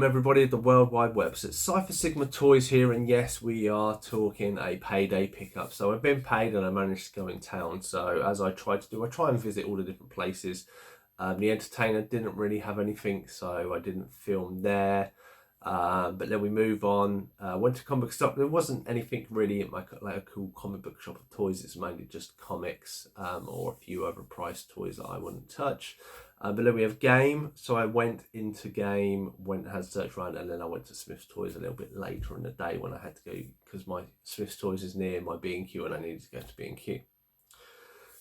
everybody of the World Wide Web. So it's Cypher Sigma Toys here, and yes, we are talking a Payday pickup. So I've been paid and I managed to go in town. So as I try to do, I try and visit all the different places. The entertainer didn't really have anything, so I didn't film there. But then we move on. Went to comic shop. There wasn't anything really in my like a cool comic book shop of toys. It's mainly just comics or a few overpriced toys that I wouldn't touch. But then we have Game. So I went into Game, had a search around, and then I went to Smith's Toys a little bit later in the day when I had to go because my Smith's Toys is near my B&Q and I needed to go to B&Q.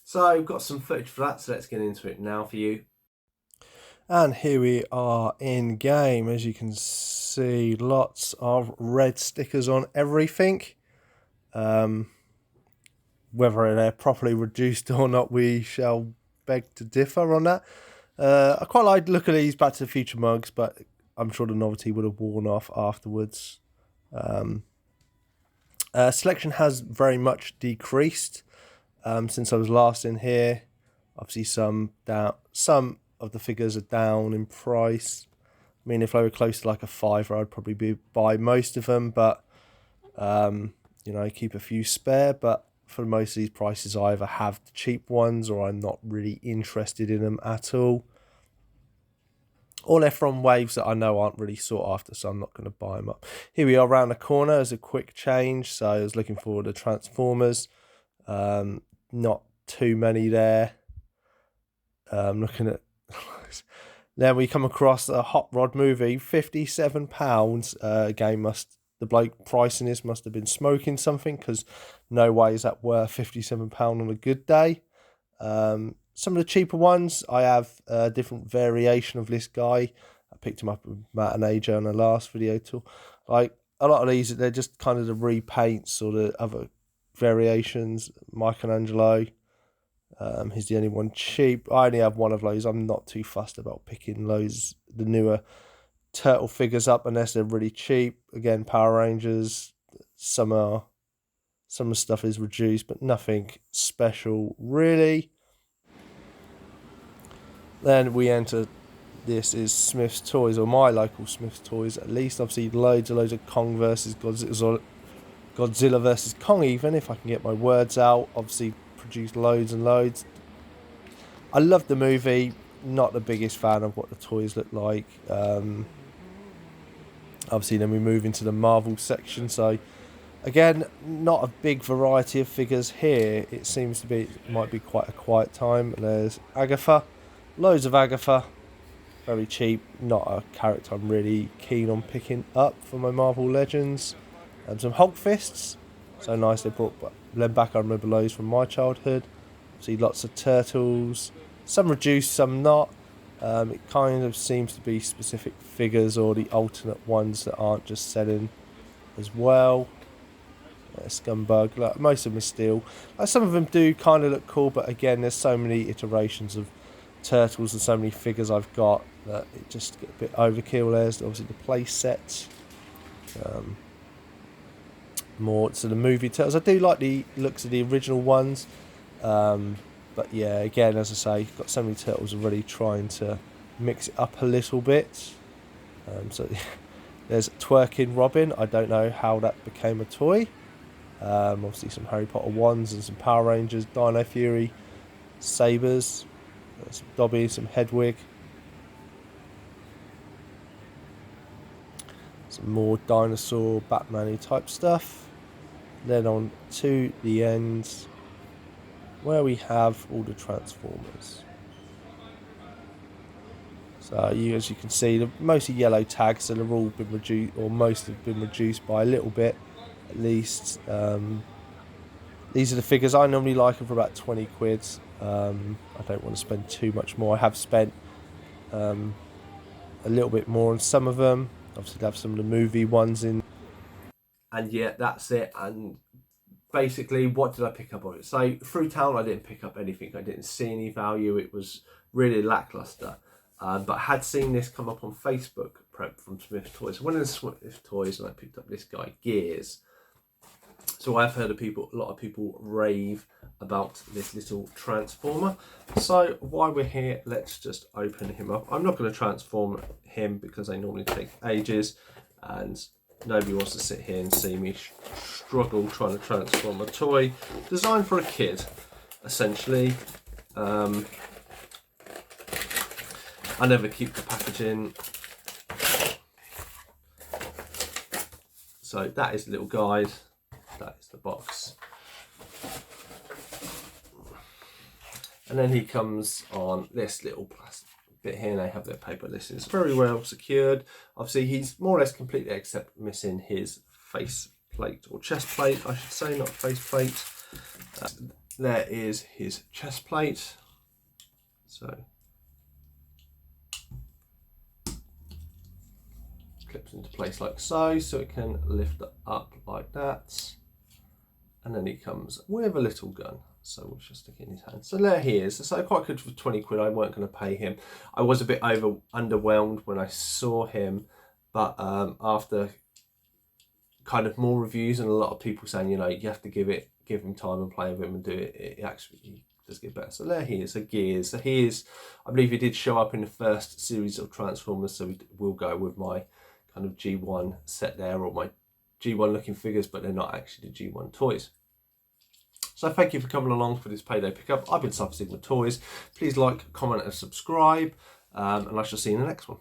So I've got some footage for that. So let's get into it now for you. And here we are in Game. As you can see, lots of red stickers on everything. Whether they're properly reduced or not, we shall beg to differ on that. I quite like the look of these Back to the Future mugs, but I'm sure the novelty would have worn off afterwards. Selection has very much decreased since I was last in here. Obviously, some of the figures are down in price. I mean, if I were close to like a £5, I'd probably buy most of them, but keep a few spare. But for most of these prices, I either have the cheap ones or I'm not really interested in them at all. Or they're from waves that I know aren't really sought after, so I'm not going to buy them up. Here we are around the corner as a quick change. So I was looking for the Transformers. Not too many there. Looking at... Then we come across a Hot Rod movie, £57. Again, the bloke pricing this must have been smoking something, because no way is that worth £57 on a good day. Some of the cheaper ones, I have a different variation of this guy. I picked him up with Matt and AJ on the last video too. Like a lot of these, they're just kind of the repaints or the other variations. Michelangelo, he's the only one cheap. I only have one of those. I'm not too fussed about picking the newer turtle figures up unless they're really cheap. Again, Power Rangers, some of the stuff is reduced, but nothing special really. Then we enter, this is Smith's Toys, or my local Smith's Toys at least. Obviously loads of Kong versus Godzilla versus Kong, even if I can get my words out. Obviously produced loads and loads. I love the movie, not the biggest fan of what the toys look like. Obviously then we move into the Marvel section, so again, not a big variety of figures here. It seems to be, it might be quite a quiet time. There's Agatha, loads of Agatha, very cheap, not a character I'm really keen on picking up for my Marvel Legends. Some Hulk Fists, so nice they brought them back. I remember those from my childhood. See lots of Turtles, some reduced, some not. It kind of seems to be specific figures or the alternate ones that aren't just selling as well. Scumbag, like most of them are steel. Like some of them do kind of look cool, but again, there's so many iterations of Turtles and so many figures I've got that it just gets a bit overkill. There's obviously the play sets. More to the movie Turtles. I do like the looks of the original ones. But yeah, again, as I say, you've got so many Turtles already, trying to mix it up a little bit. So there's Twerking Robin. I don't know how that became a toy. Obviously some Harry Potter ones and some Power Rangers, Dino Fury, Sabers, some Dobby, some Hedwig. Some more dinosaur, Batman-y type stuff. Then on to the end, where we have all the Transformers. So as you can see, the mostly yellow tags, so they've all been reduced, or most have been reduced by a little bit, at least. These are the figures. I normally like them for about 20 quid. I don't want to spend too much more. I have spent a little bit more on some of them. Obviously, they have some of the movie ones in. And yeah, that's it. And basically, what did I pick up of it? So through town, I didn't pick up anything. I didn't see any value. It was really lackluster. But I had seen this come up on Facebook from Smith's Toys. I went to Smith's Toys and I picked up this guy, Gears. So I've heard a lot of people rave about this little transformer. So while we're here, let's just open him up. I'm not going to transform him because they normally take ages, and nobody wants to sit here and see me struggle trying to transform a toy designed for a kid, essentially. I never keep the packaging. So that is the little guide. That is the box. And then he comes on this little plastic bit here, and they have their paper. This is very well secured. Obviously, he's more or less completely except missing his face plate, or chest plate, I should say, not face plate. There is his chest plate. So clips into place like so, so it can lift it up like that. And then he comes with a little gun, so we'll just stick it in his hand. So there he is. So quite good for 20 quid. I weren't going to pay him. I was a bit underwhelmed when I saw him, but after kind of more reviews and a lot of people saying, you know, you have to give him time and play with him and do it, it actually does get better. So there he is, a Gears. So he is, I believe he did show up in the first series of Transformers, so we will go with my kind of G1 set there, or my G1 looking figures, but they're not actually the G1 toys. So thank you for coming along for this Payday pickup. I've been Cypher Sigma Toys. Please like, comment and subscribe, and I shall see you in the next one.